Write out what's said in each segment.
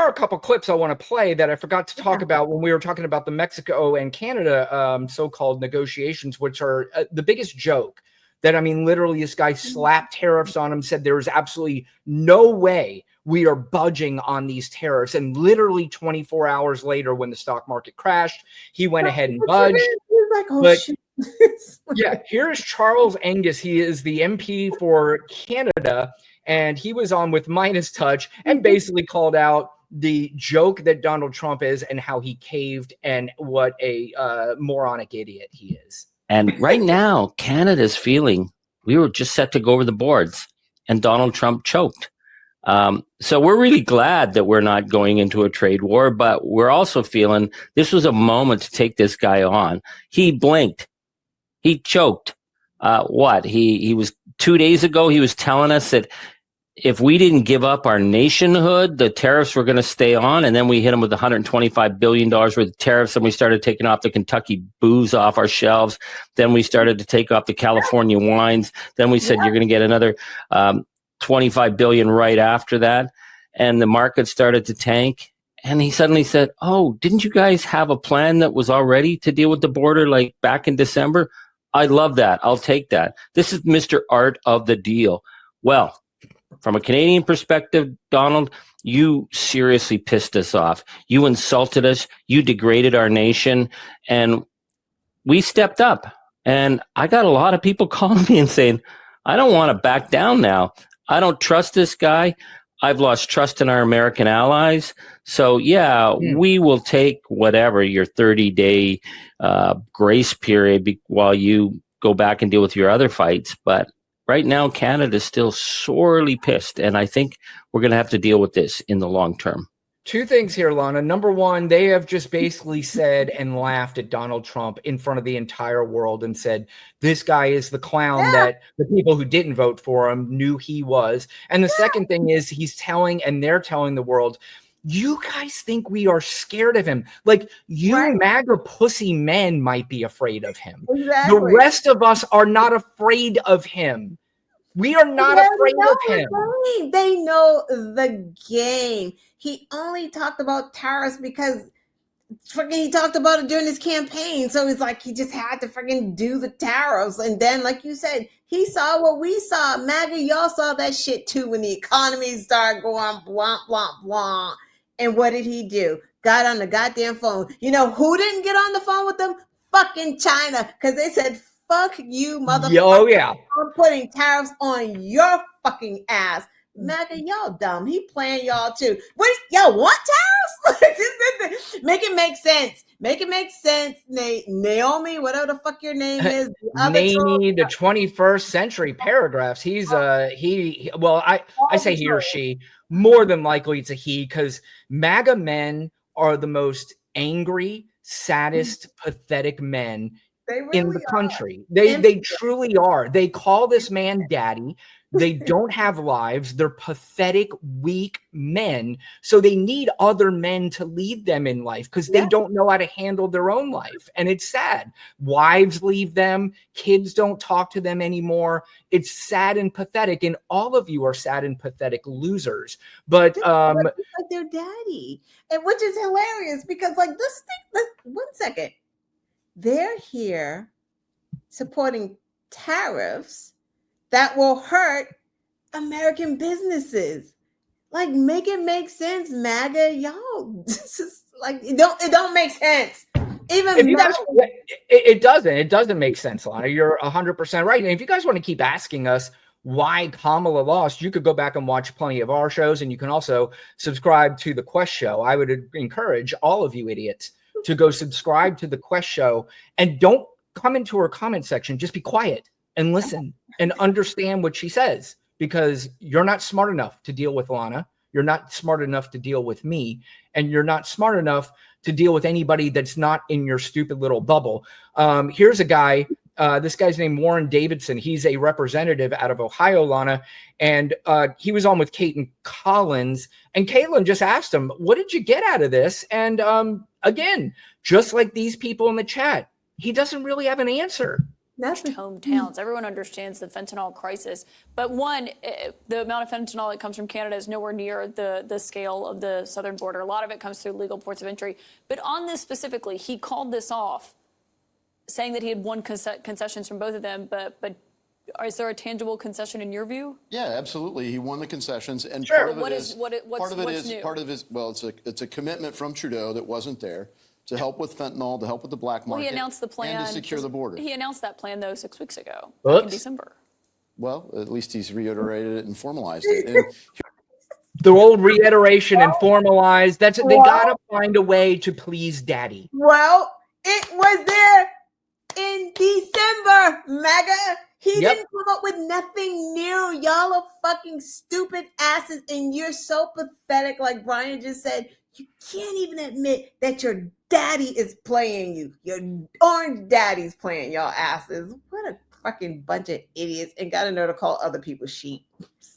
are a couple clips I want to play that I forgot to talk about when we were talking about the Mexico and Canada so-called negotiations, which are the biggest joke. That, I mean, literally this guy slapped tariffs on him, said there was absolutely no way we are budging on these tariffs. And literally 24 hours later, when the stock market crashed, he went ahead and budged. Like, oh, but shit. yeah, here's Charles Angus. He is the MP for Canada, and he was on with Minus Touch and basically called out the joke that Donald Trump is and how he caved and what a moronic idiot he is. And right now, Canada's feeling we were just set to go over the boards, and Donald Trump choked. So we're really glad that we're not going into a trade war, but we're also feeling this was a moment to take this guy on. He blinked. He choked. He was 2 days ago, he was telling us that if we didn't give up our nationhood, the tariffs were going to stay on. And then we hit them with $125 billion worth of tariffs. And we started taking off the Kentucky booze off our shelves. Then we started to take off the California wines. Then we said, you're going to get another 25 billion right after that. And the market started to tank. And he suddenly said, oh, didn't you guys have a plan that was all ready to deal with the border like back in December? I love that. I'll take that. This is Mr. Art of the Deal. Well, from a Canadian perspective, Donald, you seriously pissed us off. You insulted us. You degraded our nation. And we stepped up. And I got a lot of people calling me and saying, I don't want to back down now. I don't trust this guy. I've lost trust in our American allies. So, we will take whatever your 30-day grace period while you go back and deal with your other fights. But right now, Canada is still sorely pissed, and I think we're going to have to deal with this in the long term. Two things here, Lana. Number one, they have just basically said and laughed at Donald Trump in front of the entire world and said, this guy is the clown that the people who didn't vote for him knew he was. And the second thing is they're telling the world, you guys think we are scared of him. Like, you MAGA pussy men might be afraid of him. Exactly. The rest of us are not afraid of him. We are not afraid of him. They know the game. He only talked about tariffs because he talked about it during his campaign. So it's like he just had to freaking do the tariffs. And then, like you said, he saw what we saw. MAGA, y'all saw that shit too when the economy started going blah, blah, blah. And what did he do? Got on the goddamn phone. You know who didn't get on the phone with them? Fucking China. Because they said, fuck you, motherfucker. Oh, yeah. I'm putting tariffs on your fucking ass. MAGA, y'all dumb. He playing y'all too. What, y'all want tariffs? Make it make sense. Make it make sense. Naomi, whatever the fuck your name is. Naomi, the 21st century paragraphs. He's I say he or she. More than likely it's a he, because MAGA men are the most angry, saddest, pathetic men in the country. They truly are. They call this man daddy. They don't have lives. They're pathetic, weak men. So they need other men to lead them in life because they don't know how to handle their own life. And it's sad. Wives leave them. Kids don't talk to them anymore. It's sad and pathetic. And all of you are sad and pathetic losers. But like their daddy, and which is hilarious because like this thing. 1 second. They're here supporting tariffs that will hurt American businesses. Like, make it make sense, MAGA. Y'all, this is like it don't make sense. It doesn't make sense, Lana. You're 100% right. And if you guys want to keep asking us why Kamala lost, you could go back and watch plenty of our shows, and you can also subscribe to the Quest Show. I would encourage all of you idiots to go subscribe to the Quest Show, and don't come into her comment section. Just be quiet and listen and understand what she says, because you're not smart enough to deal with Lana. You're not smart enough to deal with me, and you're not smart enough to deal with anybody that's not in your stupid little bubble. Here's a guy. This guy's named Warren Davidson. He's a representative out of Ohio, Lana, and he was on with Caitlin Collins, and Caitlin just asked him, what did you get out of this? And again, just like these people in the chat, he doesn't really have an answer. hometowns. Everyone understands the fentanyl crisis. But one, the amount of fentanyl that comes from Canada is nowhere near the scale of the southern border. A lot of it comes through legal ports of entry. But on this specifically, he called this off, saying that he had won concessions from both of them. But is there a tangible concession in your view? Yeah, absolutely. He won the concessions, and sure. Part of it is well, it's a commitment from Trudeau that wasn't there to help with fentanyl, to help with the black market. Well, he announced the plan and to secure the border. He announced that plan though 6 weeks ago, back in December. Well, at least he's reiterated it and formalized it. And the old reiteration and formalized. They gotta find a way to please Daddy. Well, it was there in December, MAGA. He didn't come up with nothing new. Y'all are fucking stupid asses, and you're so pathetic. Like Brian just said, you can't even admit that your daddy is playing you. Your orange daddy's playing y'all asses. What a fucking bunch of idiots, and gotta know to call other people sheep.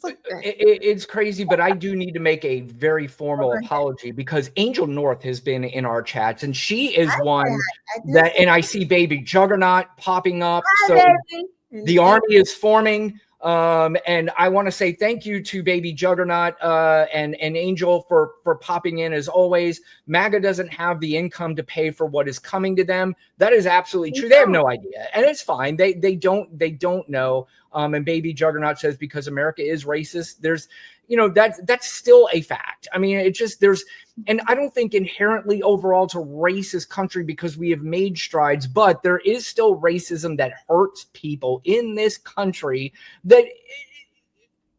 It's crazy, but I do need to make a very formal apology because Angel North has been in our chats, and she is and I see Baby Juggernaut popping up. Hi, so baby. The army is forming. And I want to say thank you to Baby Juggernaut and Angel for popping in as always. MAGA doesn't have the income to pay for what is coming to them. That is absolutely true. They have no idea, and it's fine. They don't know. And Baby Juggernaut says because America is racist. There's, that's still a fact. I mean, and I don't think inherently overall it's a racist country because we have made strides, but there is still racism that hurts people in this country that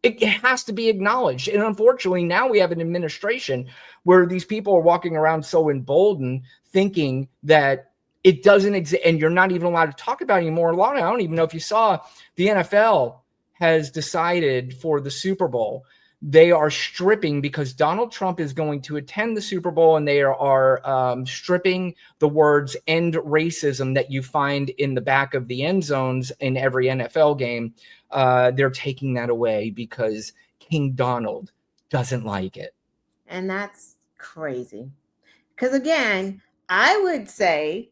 it has to be acknowledged. And unfortunately, now we have an administration where these people are walking around so emboldened thinking that it doesn't exist and you're not even allowed to talk about it anymore. I don't even know if you saw the NFL has decided for the Super Bowl they are stripping because Donald Trump is going to attend the Super Bowl and they are stripping the words end racism that you find in the back of the end zones in every NFL game. They're taking that away because King Donald doesn't like it. And that's crazy. Because again, I would say,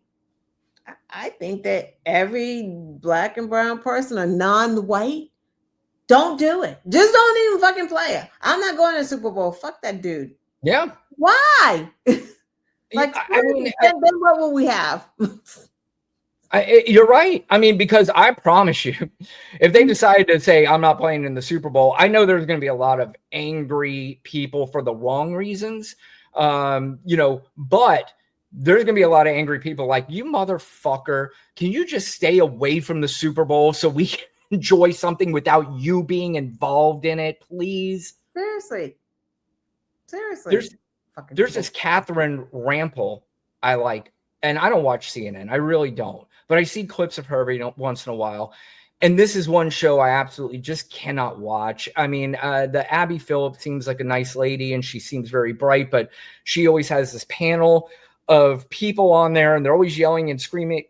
I think that every black and brown person or non-white, don't do it. Just don't even fucking play it. I'm not going to the Super Bowl. Fuck that dude. Yeah. Why? Then what will we have? You're right. I mean, because I promise you, if they decide to say, I'm not playing in the Super Bowl, I know there's going to be a lot of angry people for the wrong reasons. But there's going to be a lot of angry people like, you motherfucker, can you just stay away from the Super Bowl so we can enjoy something without you being involved in it, please? Seriously. There's this Catherine Rampell I like, and I don't watch CNN. I really don't. But I see clips of her every once in a while. And this is one show I absolutely just cannot watch. I mean, the Abby Phillip seems like a nice lady, and she seems very bright, but she always has this panel of people on there, and they're always yelling and screaming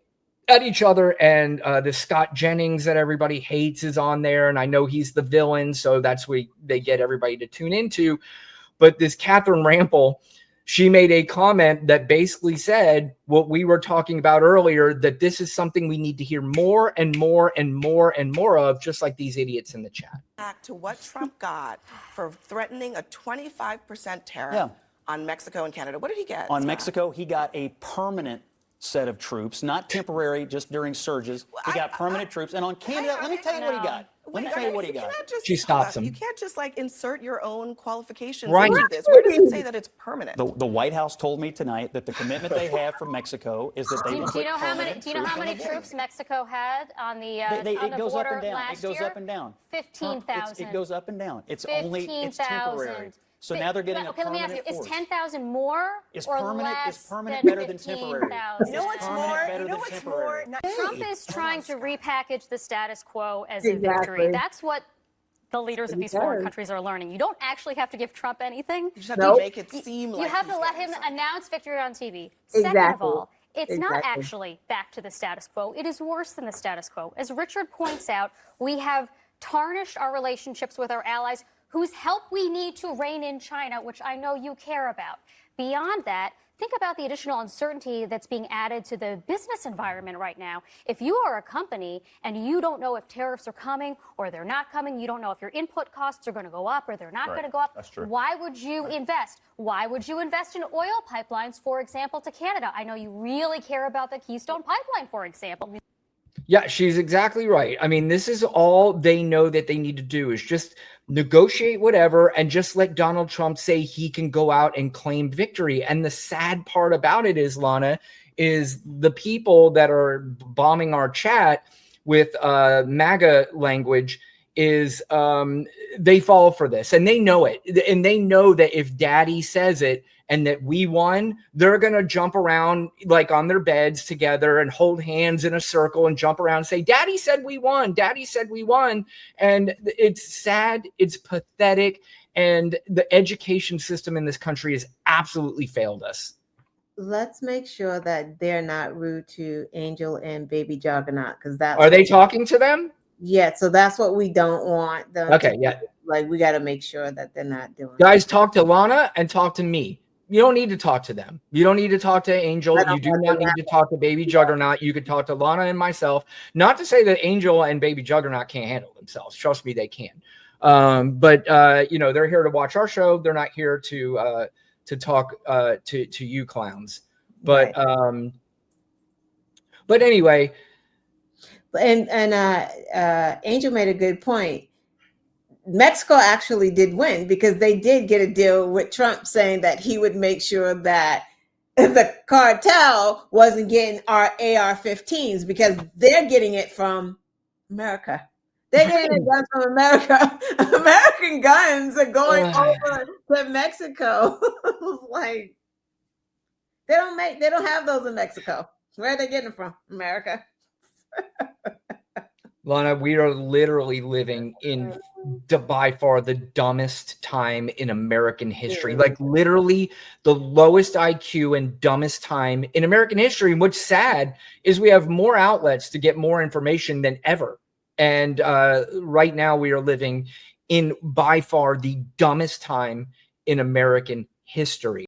at each other. And this Scott Jennings that everybody hates is on there, and I know he's the villain, so that's what they get everybody to tune into. But this Catherine Rampell, she made a comment that basically said what we were talking about earlier, that this is something we need to hear more and more and more and more of, just like these idiots in the chat. Back to what Trump got for threatening a 25% tariff on Mexico and Canada. What did he get? On Mexico, he got a permanent set of troops, not temporary, just during surges. He got permanent troops. And on Canada, let me tell you what he got. Let me tell you what he got. She stops him. You can't just insert your own qualifications right into this. Where does it say that it's permanent? The White House told me tonight that the commitment they have from Mexico is that they will put permanent troops. Do you know how many troops Mexico had on the it goes up border and down. last It goes year? up and down. 15,000. It goes up and down. It's temporary. So now they're getting a permanent let me ask you, force. is 10,000 more or less permanent than better than temporary? 15,000? You know what's more? Trump is trying to repackage the status quo as a victory. That's what the leaders of these foreign countries are learning. You don't actually have to give Trump anything. You just have to make it seem like you have to let him announce victory on TV. Second of all, it's not actually back to the status quo. It is worse than the status quo. As Richard points out, we have tarnished our relationships with our allies whose help we need to rein in China, which I know you care about. Beyond that, think about the additional uncertainty that's being added to the business environment right now. If you are a company and you don't know if tariffs are coming or they're not coming, you don't know if your input costs are going to go up or they're not going to go up, That's true. why would you invest? Why would you invest in oil pipelines, for example, to Canada? I know you really care about the Keystone Pipeline, for example. Yeah, she's exactly right. I mean, this is all they know that they need to do is just negotiate whatever and just let Donald Trump say he can go out and claim victory. And the sad part about it is, Lana, is the people that are bombing our chat with MAGA language is they fall for this and they know it. And they know that if Daddy says it, and that we won, they're going to jump around like on their beds together and hold hands in a circle and jump around and say, Daddy said we won. Daddy said we won. And it's sad. It's pathetic. And the education system in this country has absolutely failed us. Let's make sure that they're not rude to Angel and Baby Juggernaut, because that's Are they talking to them? Yeah, so that's what we don't want them Okay, to yeah. do. Like, we got to make sure that they're not doing Guys, talk to Lana and talk to me. You don't need to talk to them. You don't need to talk to Angel. You do not need to talk to Baby Juggernaut. You could talk to Lana and myself. Not to say that Angel and Baby Juggernaut can't handle themselves. Trust me, they can. But you know, they're here to watch our show. They're not here to talk to you clowns. But Right. But anyway. And Angel made a good point. Mexico actually did win because they did get a deal with Trump saying that he would make sure that the cartel wasn't getting our AR-15s because they're getting it from America. They're getting guns from America. American guns are going over to Mexico. Like, they don't have those in Mexico. Where are they getting them from? America. Lana, we are literally living in by far the dumbest time in American history. Like literally the lowest IQ and dumbest time in American history. And what's sad is we have more outlets to get more information than ever. And right now we are living in by far the dumbest time in American history.